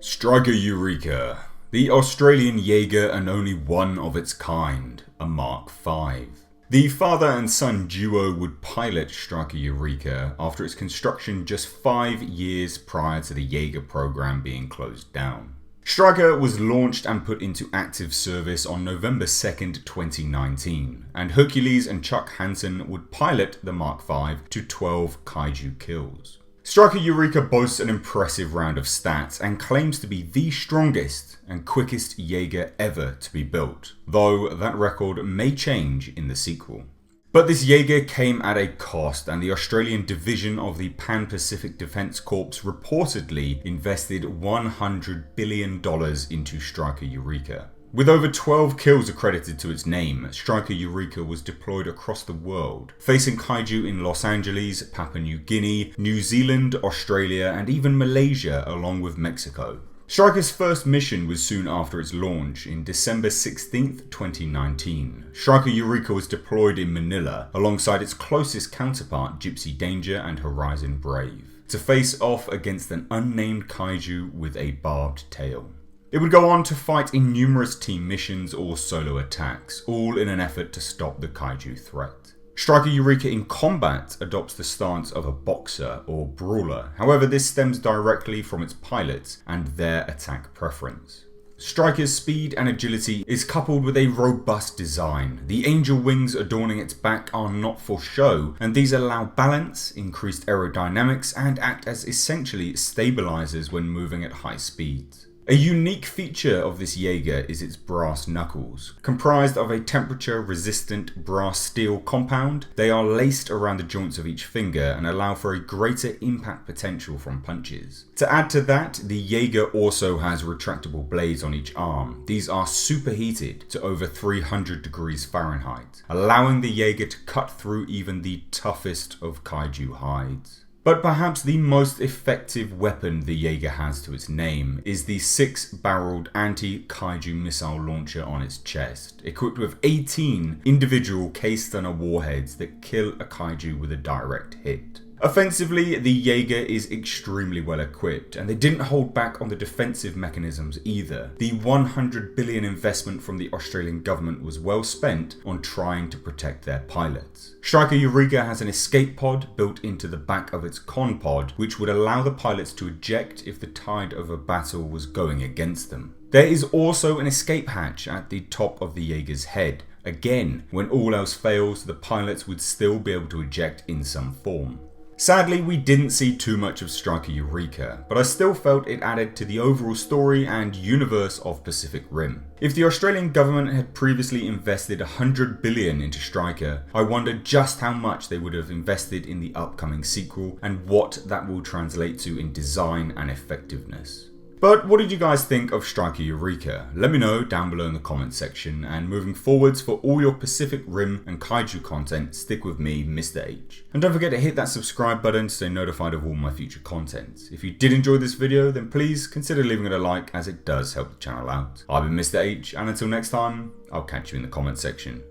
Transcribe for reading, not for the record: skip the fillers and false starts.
Striker Eureka, the Australian Jaeger and only one of its kind, a Mark V. The father and son duo would pilot Striker Eureka after its construction just 5 years prior to the Jaeger program being closed down. Striker was launched and put into active service on November 2nd, 2019, and Hercules and Chuck Hansen would pilot the Mark V to 12 kaiju kills. Striker Eureka boasts an impressive round of stats and claims to be the strongest and quickest Jaeger ever to be built, though that record may change in the sequel. But this Jaeger came at a cost, and the Australian division of the Pan-Pacific Defence Corps reportedly invested $100 billion into Striker Eureka. With over 12 kills accredited to its name, Striker Eureka was deployed across the world, facing kaiju in Los Angeles, Papua New Guinea, New Zealand, Australia, and even Malaysia, along with Mexico. Striker's first mission was soon after its launch, in December 16th, 2019. Striker Eureka was deployed in Manila, alongside its closest counterpart Gypsy Danger and Horizon Brave, to face off against an unnamed kaiju with a barbed tail. It would go on to fight in numerous team missions or solo attacks, all in an effort to stop the kaiju threat. Striker Eureka in combat adopts the stance of a boxer or brawler, however this stems directly from its pilots and their attack preference. Striker's speed and agility is coupled with a robust design. The angel wings adorning its back are not for show, and these allow balance, increased aerodynamics, and act as essentially stabilizers when moving at high speeds. A unique feature of this Jaeger is its brass knuckles. Comprised of a temperature-resistant brass steel compound, they are laced around the joints of each finger and allow for a greater impact potential from punches. To add to that, the Jaeger also has retractable blades on each arm. These are superheated to over 300 degrees Fahrenheit, allowing the Jaeger to cut through even the toughest of kaiju hides. But perhaps the most effective weapon the Jaeger has to its name is the 6-barreled anti-kaiju missile launcher on its chest, equipped with 18 individual K-stunner warheads that kill a kaiju with a direct hit. Offensively, the Jaeger is extremely well equipped, and they didn't hold back on the defensive mechanisms either. The $100 billion investment from the Australian government was well spent on trying to protect their pilots. Striker Eureka has an escape pod built into the back of its con pod, which would allow the pilots to eject if the tide of a battle was going against them. There is also an escape hatch at the top of the Jaeger's head. Again, when all else fails, the pilots would still be able to eject in some form. Sadly, we didn't see too much of Striker Eureka, but I still felt it added to the overall story and universe of Pacific Rim. If the Australian government had previously invested $100 billion into Striker, I wonder just how much they would have invested in the upcoming sequel and what that will translate to in design and effectiveness. But what did you guys think of Striker Eureka? Let me know down below in the comments section, and moving forwards, for all your Pacific Rim and kaiju content, stick with me, Mr. H. And don't forget to hit that subscribe button to stay notified of all my future content. If you did enjoy this video, then please consider leaving it a like, as it does help the channel out. I've been Mr. H, and until next time, I'll catch you in the comments section.